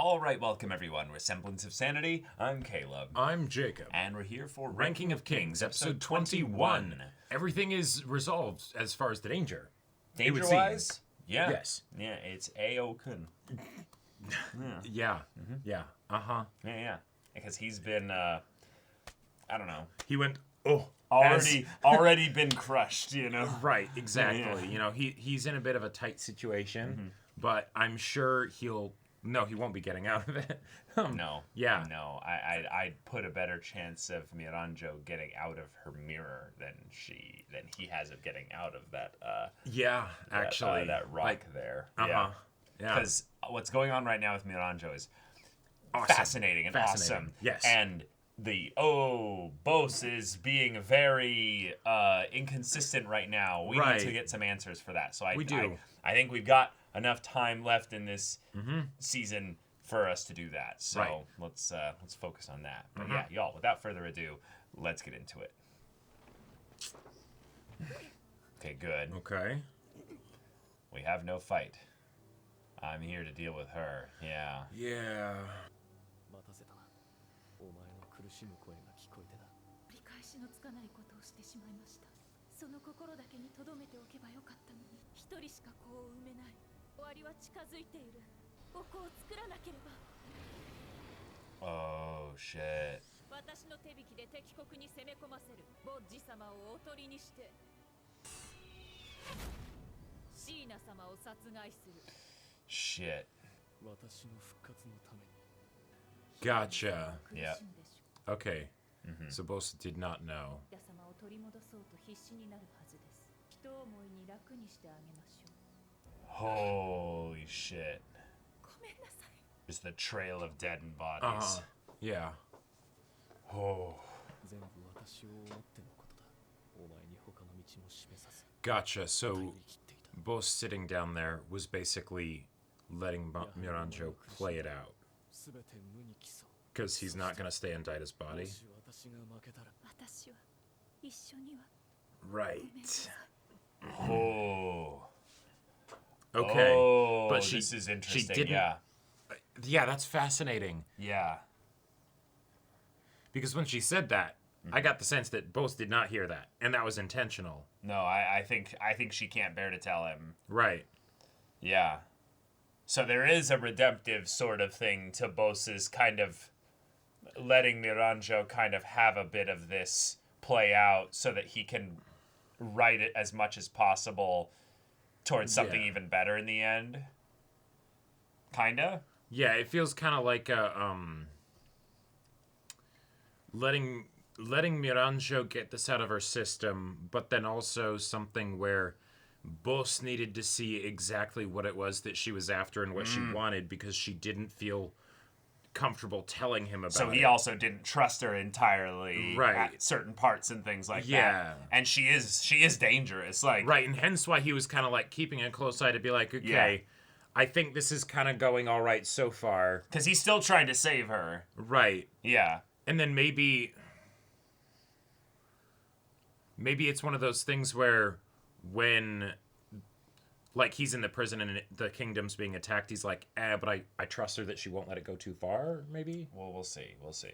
All right, welcome everyone. We're Semblance of Sanity. I'm Caleb. I'm Jacob. And we're here for Ranking of Kings, episode 21. Everything is resolved as far as the danger. Danger-wise? Yeah. Yes. Yeah, it's A-O-kun. Yeah. Mm-hmm. Yeah. Uh-huh. Yeah. Because he's been, I don't know. He went, oh. Already been crushed, you know? Right, exactly. Yeah. Yeah. You know, he's in a bit of a tight situation, but I'm sure he won't be getting out of it. No. Yeah. No, I'd put a better chance of Miranjo getting out of her mirror than he has of getting out of that. Actually, that rock there. Yeah. Because what's going on right now with Miranjo is awesome. Fascinating and awesome. Yes. And Bosse is being very inconsistent right now. We need to get some answers for that. So I think we've got enough time left in this season for us to do that. So let's focus on that. But yeah, y'all, without further ado, let's get into it. Okay, good. Okay. We have no fight. I'm here to deal with her. Yeah. Yeah. 苦しむ声が聞こえてな。理解しのつかないことをしてしまいました。その心だけに留めておけばよかったのに、一人しか子を産めない。終わりは近づいている。お子を作らなければ。Oh shit. 私の手引きで敵国に攻め込ませるボッジ様をおとりにして、シーナ様を殺害する。Shit. 私の復活のために。Gotcha. Yeah. Okay. So Bosse did not know. Holy shit. Just the trail of dead and bodies. Yeah. Oh. Gotcha. So Bosse sitting down there was basically letting Miranjo play it out. Because he's not going to stay in Daida's body. Right. Oh. Okay. Oh, but this is interesting. She didn't, yeah, that's fascinating. Yeah. Because when she said that, I got the sense that Bosse did not hear that, and that was intentional. No, I think she can't bear to tell him. Right. Yeah. So there is a redemptive sort of thing to Bosse's kind of letting Miranjo kind of have a bit of this play out so that he can write it as much as possible towards something even better in the end. Kinda? Yeah, it feels kind of like letting Miranjo get this out of her system, but then also something where Bosse needed to see exactly what it was that she was after and what she wanted because she didn't feel comfortable telling him about it. So he also didn't trust her entirely at certain parts and things like that. And she is dangerous. Right, and hence why he was kind of like keeping a close eye to be like, okay, I think this is kind of going all right so far. Because he's still trying to save her. Right. Yeah. And then maybe it's one of those things where when, like, he's in the prison and the kingdom's being attacked, he's like, but I trust her that she won't let it go too far, maybe? Well, we'll see. We'll see.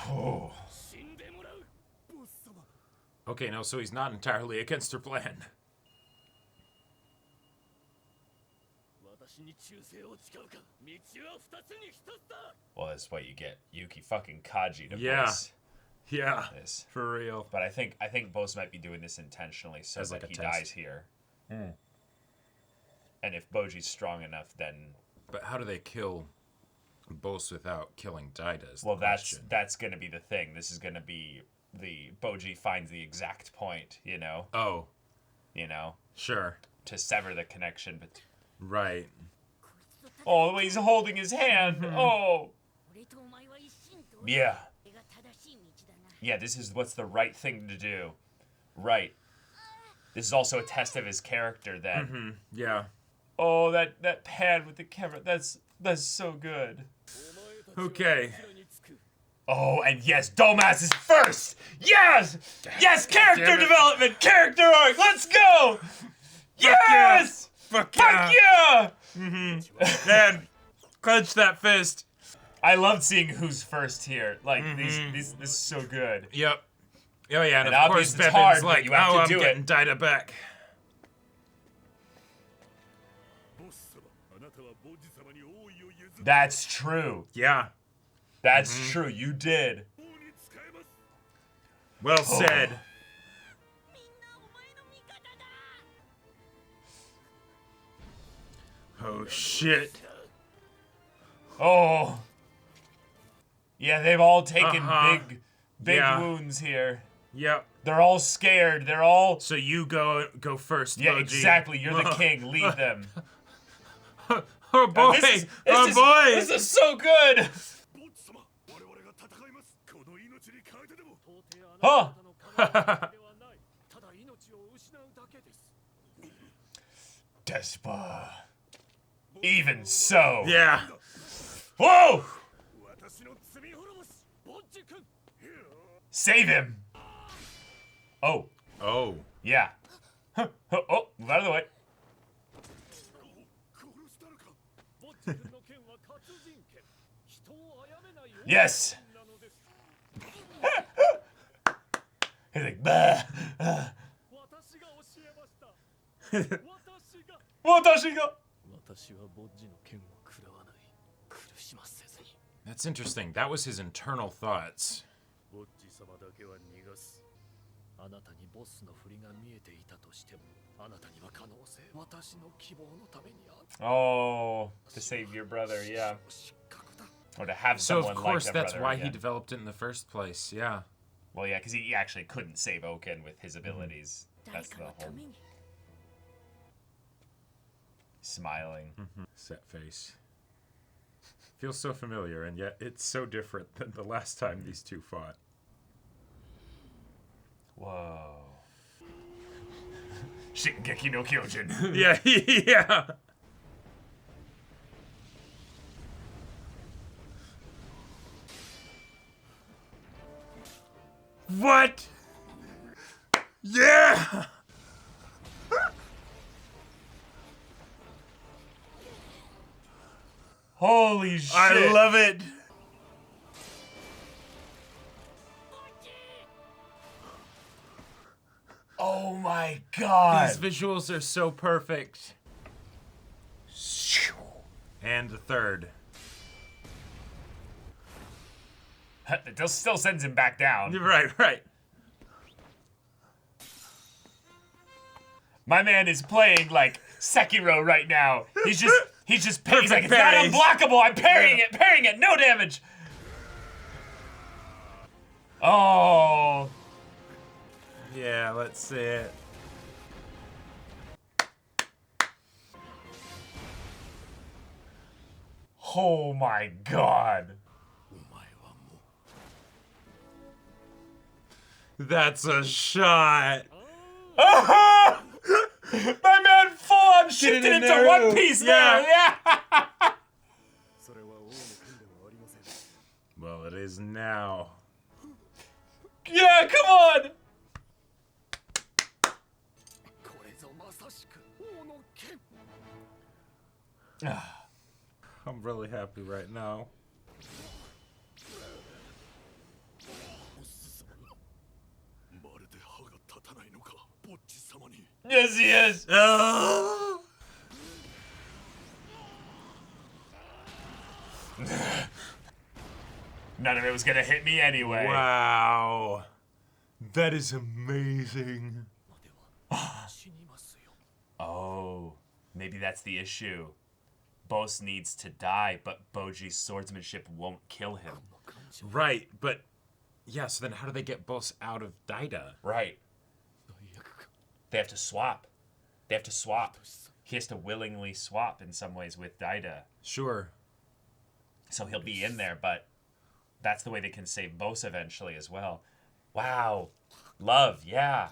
Oh. Okay, no, so he's not entirely against her plan. Well, that's what you get. Yuki fucking Kaji to voice. Yeah, this. For real. But I think Bosse might be doing this intentionally so that he dies here. And if Boji's strong enough, then... But how do they kill Bosse without killing Daida? Well, that's going to be the thing. This is going to be the... Boji finds the exact point, you know? Oh. You know? Sure. To sever the connection between... Right. Oh, he's holding his hand. Oh. Yeah. Yeah, this is what's the right thing to do. Right. This is also a test of his character then. Yeah. Oh, that pan with the camera. That's so good. Okay. Oh, and yes, Domas is first! Yes! Yes, character development! Character arc! Let's go! Yes! Fuck Fuck yeah! Man, clench that fist. I loved seeing who's first here. Like, this is so good. Yep. Oh yeah, and of obvious course it's Bepin's hard, but like, you have to I'm do getting it. Dyda back. That's true. Yeah. That's true. You did. Well said. Oh shit. Oh. Yeah, they've all taken big Yeah. wounds here. Yep. They're all scared. They're all... So you go first, Yeah, Boji. exactly. You're the king. Lead them. Oh boy! This is so good! Huh? Despa. Even so. Yeah. Whoa! Save him! Oh. Oh. Yeah. Oh, move out of the way. Yes! He's like, bah. That's interesting. That was his internal thoughts. Oh, to save your brother, yeah. Or to have So someone of course like their that's brother why again. he developed it in the first place. Yeah. Well, yeah, because he actually couldn't save Oken with his abilities. That's the whole... Smiling. Set face. Feels so familiar, and yet it's so different than the last time these two fought. Whoa. Shingeki no Kyojin. Yeah, yeah. What? Yeah! Holy shit. I love it. Oh my god. These visuals are so perfect. And the third. It still sends him back down. Right. My man is playing like Sekiro right now. He's just he's like, it's not parries. unblockable. I'm parrying it, no damage. Oh. Yeah, let's see it. Oh my god. That's a shot. My man full on shifted into Naruto. One Piece Yeah. now. Yeah. Well, it is now. Yeah, come on. I'm really happy right now. Yes, he is. None of it was gonna hit me anyway. Wow. That is amazing. Oh, maybe that's the issue. Bosse needs to die, but Boji's swordsmanship won't kill him. Right, but yeah, so then how do they get Bosse out of Dyda? Right. They have to swap. He has to willingly swap in some ways with Dyda. Sure. So he'll be in there, but that's the way they can save Bosse eventually as well. Wow. Love, yeah.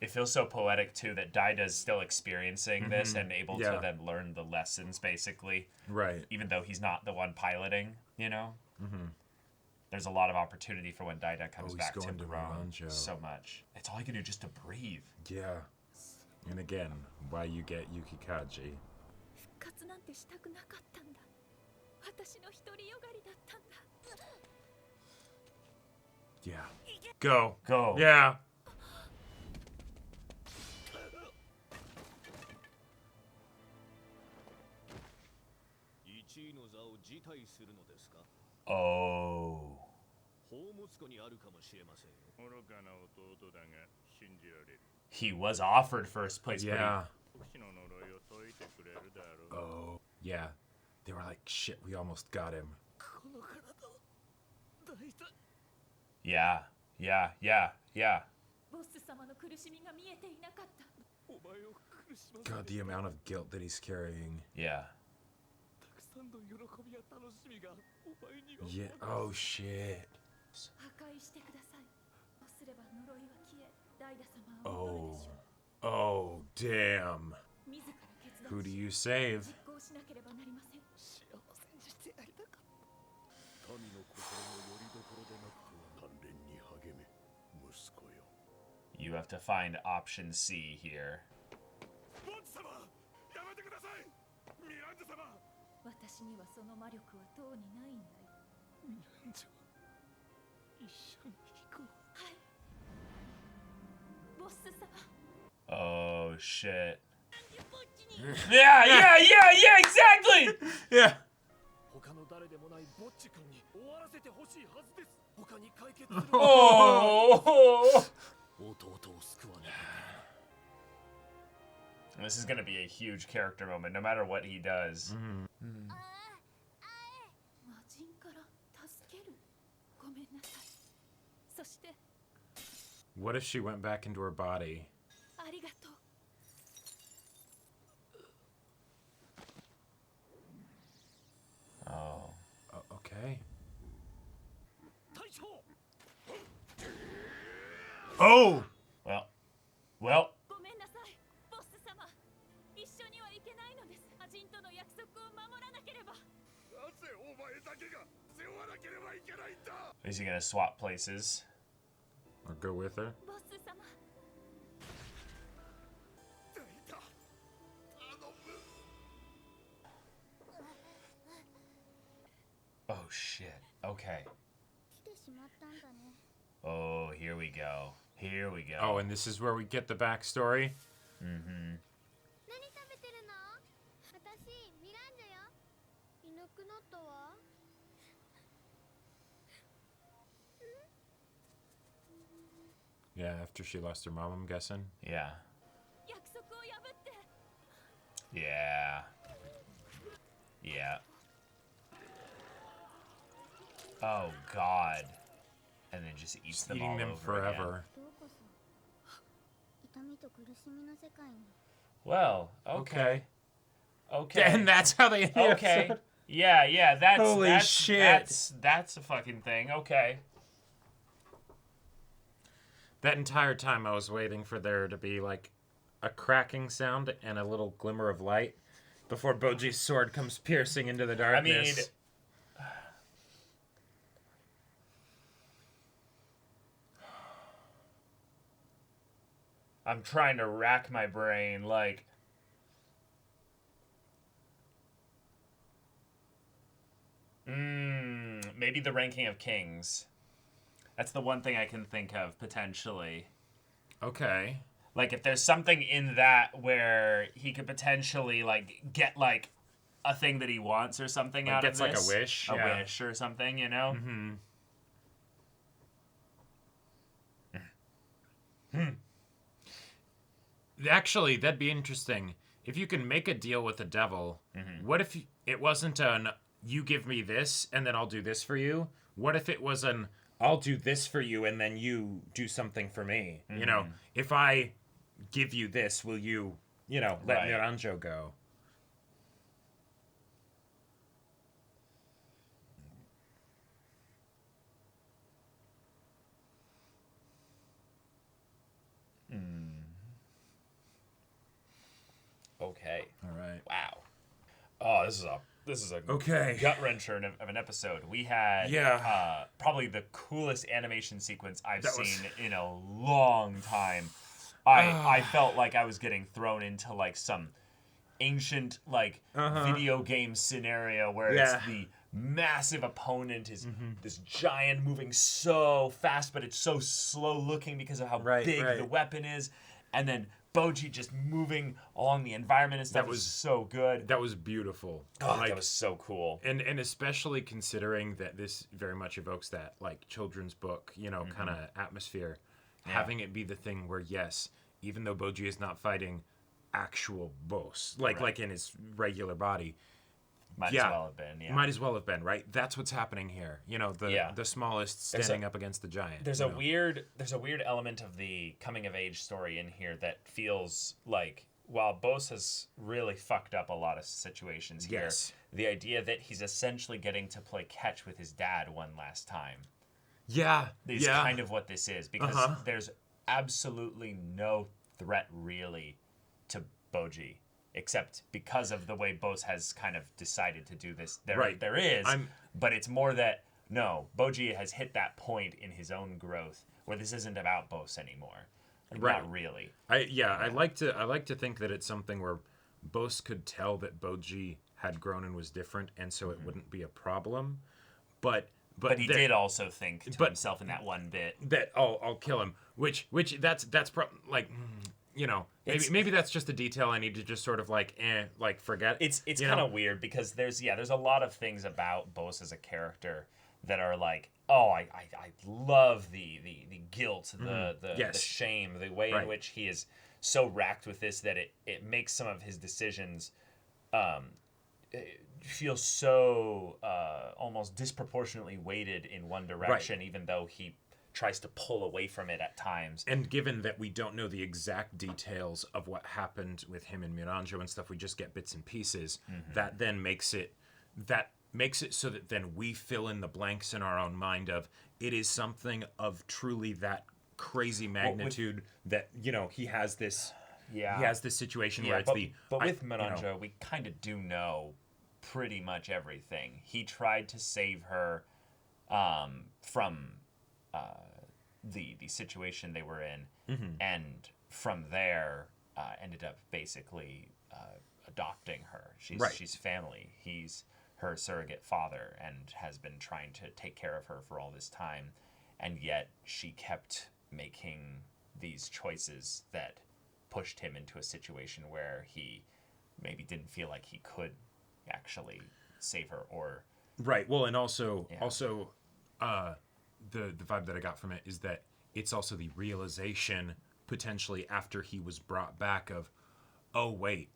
It feels so poetic, too, that Dyda's still experiencing this and able to then learn the lessons, basically. Right. Even though he's not the one piloting, you know? there's a lot of opportunity for when Daida comes back to grow Miranjo. so much. It's all you can do just to breathe. Yeah. And again, why you get Yukikaji. Yeah. Go. Go. Yeah. Oh. He was offered first place. Yeah. Oh. Yeah. They were like, shit, we almost got him. Yeah. Yeah. Yeah. Yeah. God, the amount of guilt that he's carrying. Yeah. Yeah. Oh, shit. Oh. Oh, damn. Who do you save? You have to find option C here. Oh shit. Yeah, exactly! Yeah. Oh! This is gonna be a huge character moment, no matter what he does. What if she went back into her body? Oh. Okay. Oh! Well. Is he gonna swap places? Or go with her? Oh shit. Okay. Oh, here we go. Here we go. Oh, and this is where we get the backstory? Mm-hmm. Yeah, after she lost her mom, I'm guessing. Yeah. Yeah. Yeah. Oh god. And then just eats them Eating all them over forever. Again. Well, okay. Okay. And that's how they end the Okay. episode. Yeah, that's Holy shit. That's a fucking thing. Okay. That entire time I was waiting for there to be like a cracking sound and a little glimmer of light before Boji's sword comes piercing into the darkness. I'm trying to rack my brain, like... maybe the ranking of kings. That's the one thing I can think of, potentially. Okay. Like, if there's something in that where he could potentially, like, get, like, a thing that he wants or something out of this. Gets, like, a wish. A wish or something, you know? Actually, that'd be interesting. If you can make a deal with the devil, what if it wasn't an, you give me this, and then I'll do this for you? What if it was an, I'll do this for you, and then you do something for me? You know, if I give you this, will you, let Miranjo go? Okay. All right. Wow. Oh, this is a this is a okay gut wrencher of an episode. We had probably the coolest animation sequence I've seen in a long time. I felt like I was getting thrown into like some ancient like video game scenario where it's the massive opponent is this giant moving so fast, but it's so slow looking because of how big the weapon is, and then Boji just moving along the environment and stuff. That was so good. That was beautiful. Oh, that was so cool. And especially considering that this very much evokes that like children's book, you know, kind of atmosphere. Yeah. Having it be the thing where, yes, even though Boji is not fighting actual Bosse, like in his regular body, might as well have been. Yeah. Might as well have been, right? That's what's happening here. You know, the smallest standing up against the giant. There's a weird element of the coming of age story in here that feels like while Bosse has really fucked up a lot of situations here, the idea that he's essentially getting to play catch with his dad one last time. Yeah. Is kind of what this is, because there's absolutely no threat really to Boji. Except because of the way Bosse has kind of decided to do this. There is, but it's more that, no, Boji has hit that point in his own growth where this isn't about Bosse anymore. Like, not really. I like to think that it's something where Bosse could tell that Boji had grown and was different, and so it wouldn't be a problem. But he did also think to himself in that one bit that I'll kill him. Which that's like. You know, maybe that's just a detail I need to just sort of like forget. It's kind of weird because there's a lot of things about Bosse as a character that are like, oh, I love the guilt, the shame, the way in which he is so racked with this that it makes some of his decisions feel so almost disproportionately weighted in one direction, even though he tries to pull away from it at times. And given that we don't know the exact details of what happened with him and Miranjo and stuff, we just get bits and pieces, that then makes it so that then we fill in the blanks in our own mind of it is something of truly that crazy magnitude that, you know, he has this situation where it's but with Miranjo, we kind of do know pretty much everything. He tried to save her from the situation they were in, and from there ended up basically adopting her. She's family. He's her surrogate father and has been trying to take care of her for all this time, and yet she kept making these choices that pushed him into a situation where he maybe didn't feel like he could actually save her or well, and also the vibe that I got from it is that it's also the realization potentially after he was brought back of, oh wait,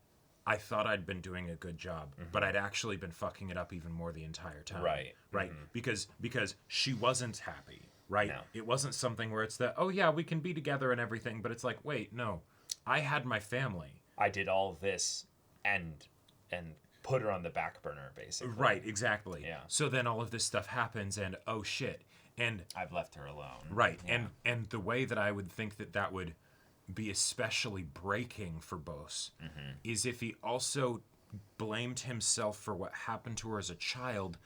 I thought I'd been doing a good job, but I'd actually been fucking it up even more the entire time. Right. Because she wasn't happy, right? No. It wasn't something where it's that, oh yeah, we can be together and everything, but it's like, wait, no, I had my family. I did all this and put her on the back burner, basically. Right, exactly. Yeah. So then all of this stuff happens and oh shit. And I've left her alone. Right. Yeah. And the way that I would think that would be especially breaking for Bosse is if he also blamed himself for what happened to her as a child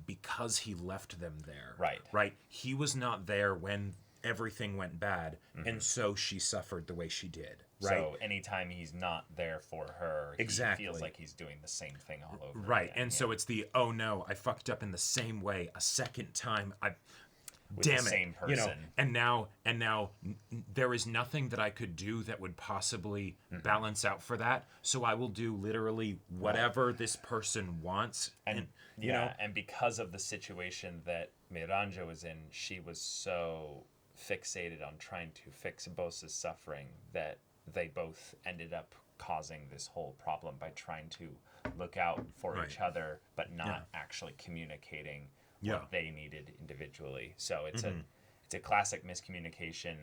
because he left them there. Right. He was not there when everything went bad, and so she suffered the way she did. Right. So anytime he's not there for her, he feels like he's doing the same thing all over. Right. Again. And so it's the, oh no, I fucked up in the same way a second time. With damn the it, same person. You know, and now there is nothing that I could do that would possibly balance out for that. So I will do literally whatever this person wants. And you know, and because of the situation that Miranjo was in, she was so fixated on trying to fix Bosse's suffering that they both ended up causing this whole problem by trying to look out for each other, but not actually communicating what they needed individually. So it's a classic miscommunication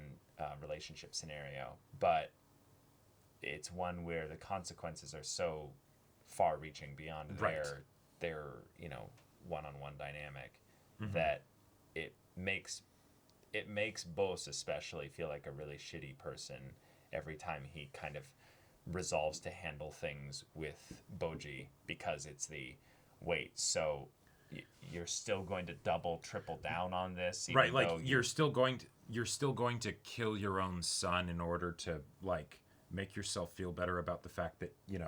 relationship scenario, but it's one where the consequences are so far-reaching beyond their one-on-one dynamic that it makes Bosse especially feel like a really shitty person every time he kind of resolves to handle things with Boji, because it's wait, so you're still going to double, triple down on this, right? Like you're still going to kill your own son in order to like make yourself feel better about the fact that you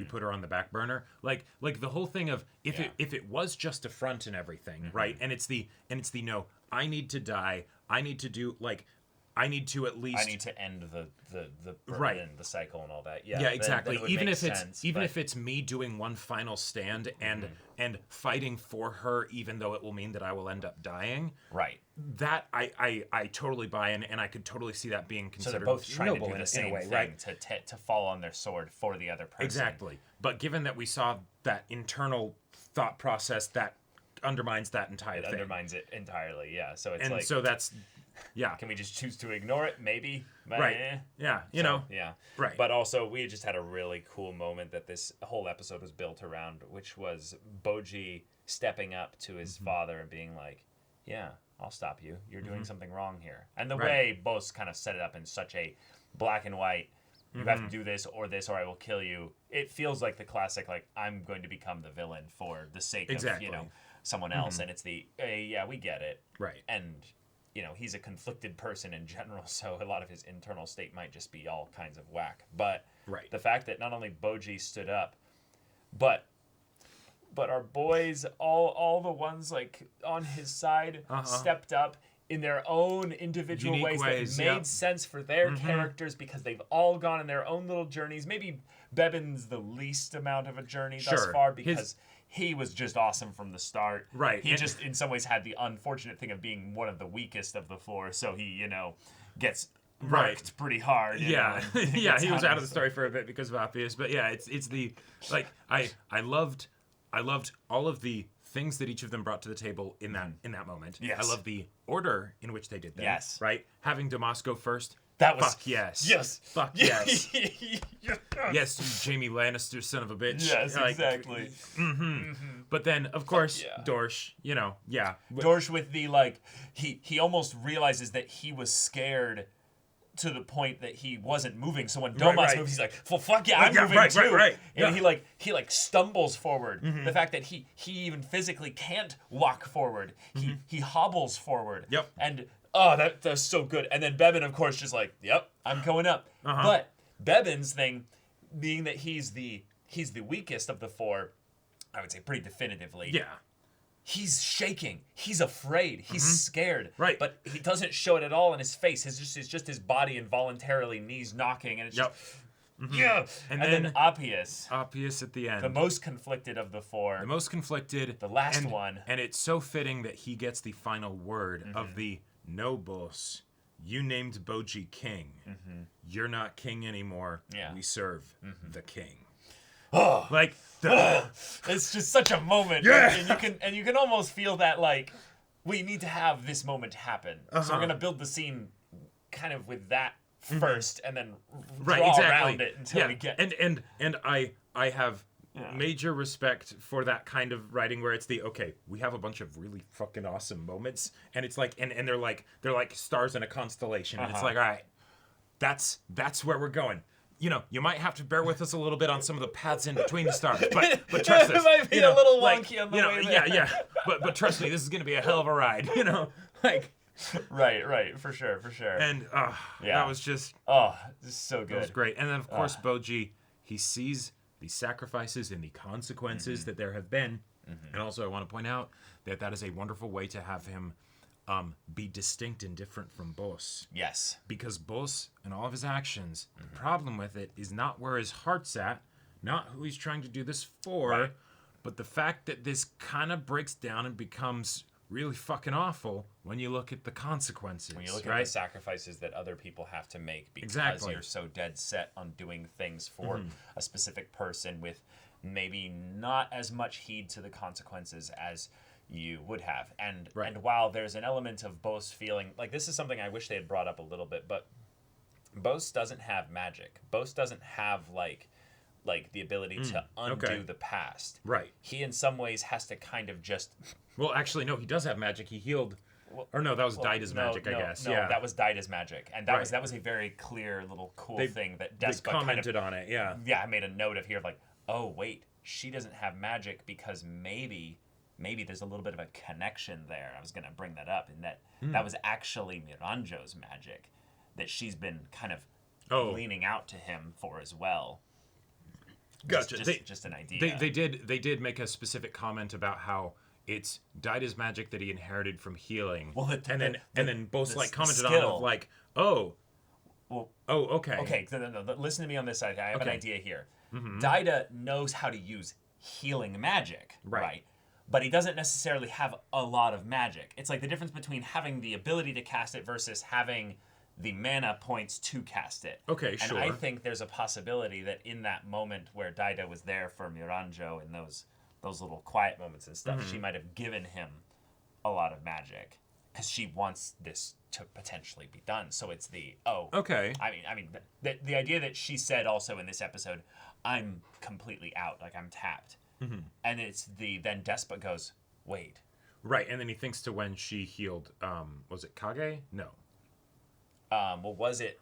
put her on the back burner. Like the whole thing of if it was just a front and everything, right? And it's the no, I need to die. I need to do like. I need to at least. I need to end the right. and the cycle and all that. Yeah, yeah, exactly. Then even if it's me doing one final stand and fighting for her, even though it will mean that I will end up dying. Right. That I totally buy in, and I could totally see that being considered. So they're both trying to do the same way, thing, right? To fall on their sword for the other person. Exactly. But given that we saw that internal thought process, that undermines that entire thing. Undermines it entirely. Yeah. So it's so that's. Yeah. Can we just choose to ignore it? Maybe. But right. Yeah. Yeah. Right. But also, we just had a really cool moment that this whole episode was built around, which was Boji stepping up to his father and being like, "Yeah, I'll stop you. You're doing something wrong here." And the way Bosse kind of set it up in such a black and white, you have to do this or I will kill you. It feels like the classic, like, I'm going to become the villain for the sake of someone else, and it's the yeah, we get it. Right. And he's a conflicted person in general, so a lot of his internal state might just be all kinds of whack. But the fact that not only Boji stood up, but our boys, all the ones like on his side, stepped up in their own individual ways that made sense for their characters, because they've all gone in their own little journeys. Maybe Bebin's the least amount of a journey thus far, because he was just awesome from the start. Right. He just, in some ways, had the unfortunate thing of being one of the weakest of the four, so he, gets wrecked pretty hard. Yeah. Yeah, he was out of the story for a bit because of Obvious, but yeah, it's the, like, I loved all of the things that each of them brought to the table in that moment. Yes. I love the order in which they did them. Yes. Right? Having Damas go first. That was... Fuck yes. Yes. Fuck yes. Yes, you Jamie Lannister son of a bitch. Yes, exactly. But then, of course, Dorsch, Dorsch with the, like, he almost realizes that he was scared to the point that he wasn't moving. So when Domas moves, he's like, well, fuck yeah, I'm moving too. Right. And he stumbles forward. The fact that he even physically can't walk forward. He hobbles forward. Yep. And that's so good. And then Bebin, of course, just like, yep, I'm going up. But Bebin's thing, being that he's the weakest of the four, I would say pretty definitively. Yeah. He's shaking. He's afraid. He's scared. Right. But he doesn't show it at all in his face. It's just his body involuntarily knees knocking, and it's just yeah. And then Appius. Appius at the end. The most conflicted of the four. The most conflicted. The last one. And it's so fitting that he gets the final word of the no boss. You named Boji king. You're not king anymore. Yeah. We serve the king. Oh, like it's just such a moment. Yeah. And you can almost feel that, like, we need to have this moment happen. So we're gonna build the scene kind of with that first, and then draw around it until we get. And I have major respect for that kind of writing where it's we have a bunch of really fucking awesome moments, and it's like and they're like stars in a constellation. And it's like, all right, that's where we're going. You might have to bear with us a little bit on some of the paths in between the stars, but trust us. It might be a little wonky on the way there. Yeah. But trust me, this is gonna be a hell of a ride. Right, for sure. And that was just this is so good. That was great. And then of course Boji, he sees the sacrifices and the consequences that there have been, and also I want to point out that is a wonderful way to have him be distinct and different from Bosse. Yes. Because Bosse and all of his actions, the problem with it is not where his heart's at, not who he's trying to do this for, but the fact that this kind of breaks down and becomes really fucking awful when you look at the consequences. When you look at the sacrifices that other people have to make because you're so dead set on doing things for a specific person with maybe not as much heed to the consequences as you would have. And while there's an element of Bosse feeling like, this is something I wish they had brought up a little bit, but Bosse doesn't have magic. Bosse doesn't have like the ability to undo the past. Right. He in some ways has to kind of just well, actually no, he does have magic. He healed or no, that was Daida's magic, I guess. No, that was Daida's magic. And that was a very clear little cool thing that Despa commented on it, I made a note of here, like, oh wait, she doesn't have magic because maybe there's a little bit of a connection there. I was going to bring that up, and that was actually Miranjo's magic that she's been kind of leaning out to him for as well. Gotcha. Just an idea. They did make a specific comment about how it's Daida's magic that he inherited from healing. Well, and then Bosse like commented on it like, okay. Okay, no, listen to me on this side. I have an idea here. Daida knows how to use healing magic, right? But he doesn't necessarily have a lot of magic. It's like the difference between having the ability to cast it versus having the mana points to cast it. Okay, sure. And I think there's a possibility that in that moment where Daida was there for Miranjo in those little quiet moments and stuff, she might have given him a lot of magic because she wants this to potentially be done. So it's okay. I mean, the idea that she said also in this episode, I'm completely out, like I'm tapped. And it's then Despot goes, wait. Right, and then he thinks to when she healed, was it Kage? No. Well, was it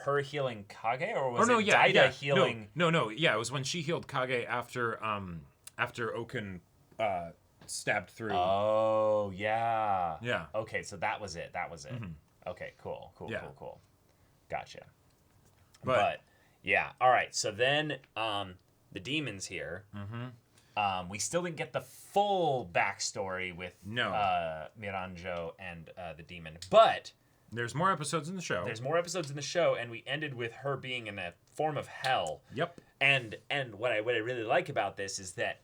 her healing Kage, or was it Daida healing? No. Yeah, it was when she healed Kage after Oken stabbed through. Oh yeah. Yeah. Okay, so that was it. Okay, cool. Gotcha. But yeah, all right. So then the demon's here. We still didn't get the full backstory with Miranjo and the demon, but there's more episodes in the show. And we ended with her being in a form of hell. Yep. And what I really like about this is that,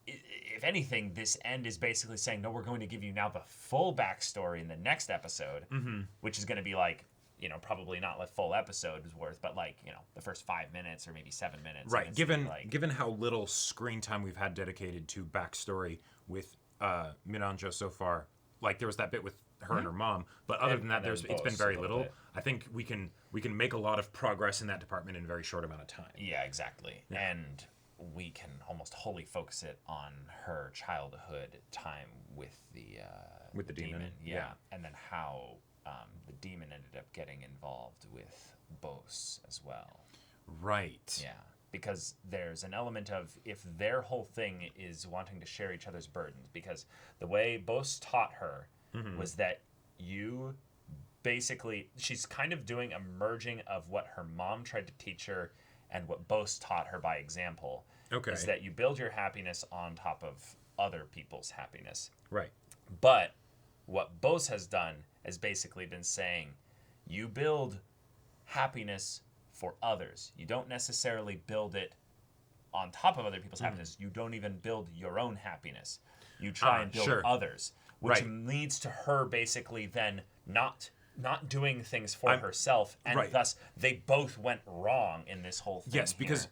if anything, this end is basically saying, no, we're going to give you now the full backstory in the next episode, which is going to be like, probably not a full episode's worth, but like, the first 5 minutes or maybe 7 minutes. Right. Given how little screen time we've had dedicated to backstory with Miranjo so far, like there was that bit with her and her mom, but other than that, it's been very little. I think we can make a lot of progress in that department in a very short amount of time. Yeah, exactly. Yeah. And we can almost wholly focus it on her childhood time with the demon. Yeah. And then how the demon ended up getting involved with Bosse as well. Right. Yeah. Because there's an element of, if their whole thing is wanting to share each other's burdens, because the way Bosse taught her was that she's kind of doing a merging of what her mom tried to teach her and what Bosse taught her by example. Okay. Is that you build your happiness on top of other people's happiness. Right. But what Bosse has done has basically been saying, you build happiness for others. You don't necessarily build it on top of other people's happiness. You don't even build your own happiness. You try and build others, which leads to her basically then not doing things for herself, and thus they both went wrong in this whole thing. Yes, because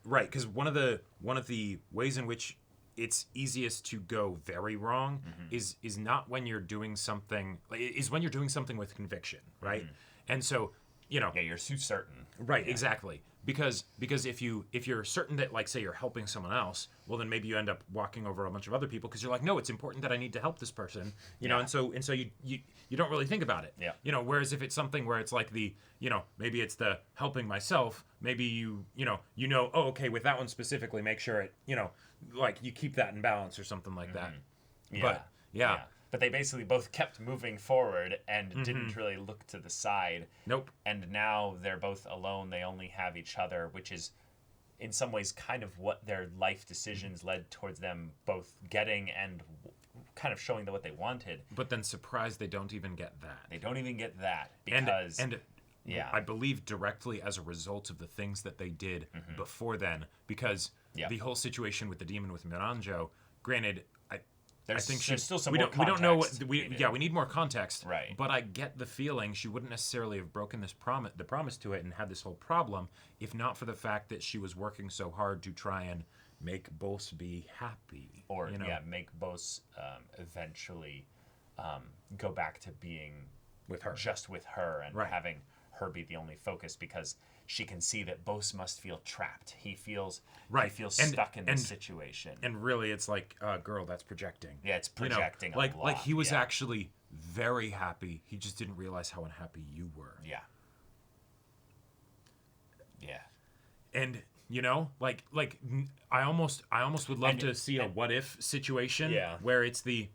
one of the ways in which it's easiest to go very wrong is not when you're doing something, is when you're doing something with conviction, right? And so, you're too certain. Right, exactly. Because if you're certain that, like, say you're helping someone else, well then maybe you end up walking over a bunch of other people because you're like, no, it's important that I need to help this person, know, and so you don't really think about it. Yeah. Whereas if it's something where it's like maybe it's the helping myself, maybe oh, okay, with that one specifically, make sure it, like you keep that in balance or something like that. Yeah. But yeah. But they basically both kept moving forward and didn't really look to the side. Nope. And now they're both alone. They only have each other, which is in some ways kind of what their life decisions led towards them both getting and kind of showing them what they wanted. But then surprised they don't even get that. They don't even get that because... And I believe directly as a result of the things that they did before then, because the whole situation with the demon with Miranjo, granted... There's still some we more don't, context. We don't know what we need more context. Right. But I get the feeling she wouldn't necessarily have broken the promise to it and had this whole problem if not for the fact that she was working so hard to try and make Bosse be happy. Or make Bosse eventually go back to being with her, just with her, and having her be the only focus, because she can see that Bosse must feel trapped. He feels stuck in this situation. And really, it's like, girl, that's projecting. Yeah, it's projecting. Like he was actually very happy. He just didn't realize how unhappy you were. Yeah. Yeah. And You know, I almost would love to see a what if situation where it's the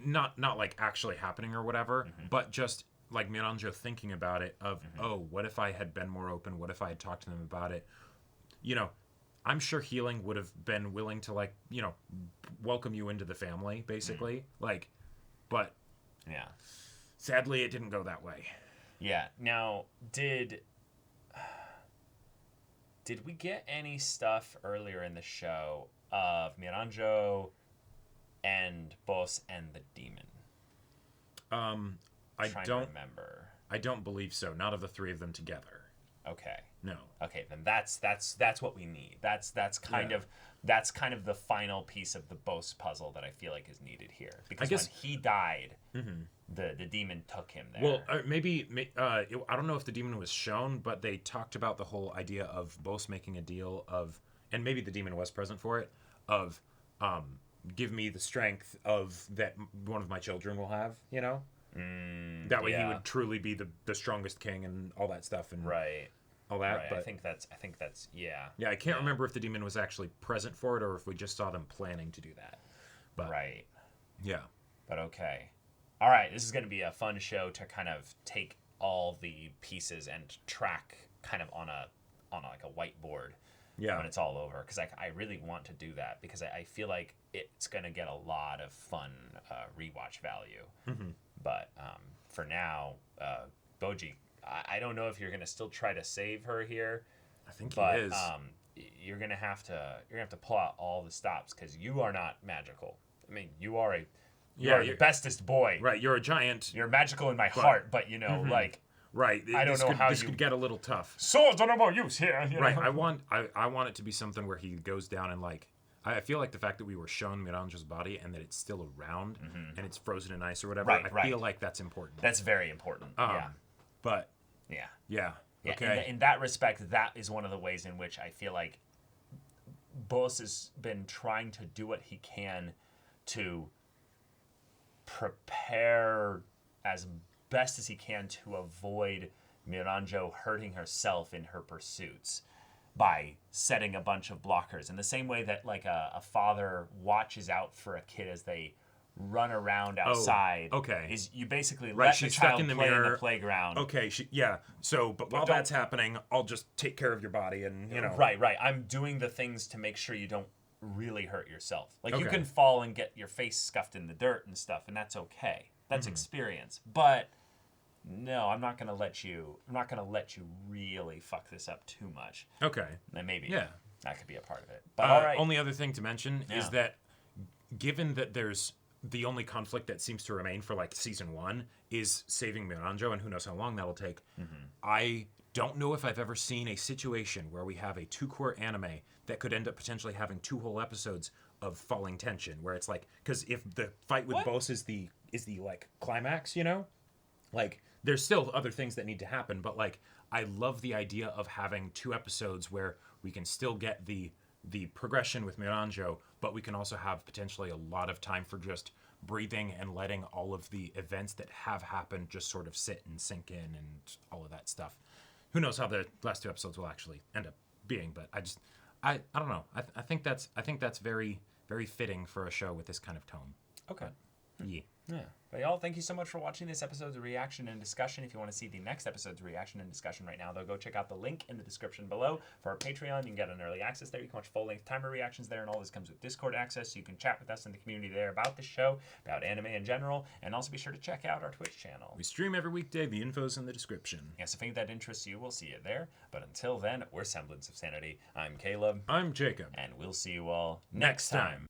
not like actually happening or whatever, but just like Miranjo thinking about it of oh, what if I had been more open? What if I had talked to them about it? You know, I'm sure Healing would have been willing to like, you know, welcome you into the family basically. Like, but sadly it didn't go that way. Yeah. Now, did we get any stuff earlier in the show of Miranjo and Bosse and the demon? I don't remember. I don't believe so. Not of the three of them together. Okay. No. Okay, then that's what we need. That's kind of the final piece of the Bosse puzzle that I feel like is needed here. Because when he died, the demon took him there. Well, I don't know if the demon was shown, but they talked about the whole idea of Bosse making a deal of, and maybe the demon was present for it, of give me the strength of that one of my children will have, you know? That way he would truly be the strongest king and all that stuff and all that. Right. But I think that's yeah. I can't remember if the demon was actually present for it or if we just saw them planning to do that. But yeah. But okay. All right, this is going to be a fun show to kind of take all the pieces and track kind of on like a whiteboard when it's all over, because I really want to do that because I feel like it's going to get a lot of fun rewatch value. But for now, Boji, I don't know if you're gonna still try to save her here. I think he is. You're gonna have to pull out all the stops because you are not magical. I mean, you are the bestest boy. Right, you're a giant. You're magical in my heart, but you know, like. Right, I don't know how this could get a little tough. Swords are no more use here. Right, I want it to be something where he goes down and like. I feel like the fact that we were shown Miranjo's body and that it's still around and it's frozen in ice or whatever, I feel like that's important. That's very important. But yeah. Okay. In that respect, that is one of the ways in which I feel like Bosse has been trying to do what he can to prepare as best as he can to avoid Miranjo hurting herself in her pursuits by setting a bunch of blockers. In the same way that like a father watches out for a kid as they run around outside. Is you basically let the child play in the playground. Okay, so but while that's happening, I'll just take care of your body and, you know. Right. I'm doing the things to make sure you don't really hurt yourself. Like you can fall and get your face scuffed in the dirt and stuff, and that's okay. That's experience. But no, I'm not gonna let you really fuck this up too much. Okay. And maybe that could be a part of it. But all right. Only other thing to mention is that given that there's the only conflict that seems to remain for like season 1 is saving Miranjo, and who knows how long that'll take. I don't know if I've ever seen a situation where we have a 2-cour anime that could end up potentially having 2 whole episodes of falling tension, where it's like, because if the fight with Bosse is the like climax, you know, like there's still other things that need to happen, but like I love the idea of having 2 episodes where we can still get the progression with Miranjo, but we can also have potentially a lot of time for just breathing and letting all of the events that have happened just sort of sit and sink in and all of that stuff. Who knows how the last 2 episodes will actually end up being, but I don't know. I think that's very, very fitting for a show with this kind of tone. Okay. Yeah. But y'all, thank you so much for watching this episode's reaction and discussion. If you want to see the next episode's reaction and discussion right now, though, go check out the link in the description below for our Patreon. You can get an early access there. You can watch full-length timer reactions there, and all this comes with Discord access, so you can chat with us in the community there about the show, about anime in general, and also be sure to check out our Twitch channel. We stream every weekday. The info's in the description. Yes, if anything that interests you, we'll see you there. But until then, we're Semblance of Sanity. I'm Caleb. I'm Jacob. And we'll see you all next time.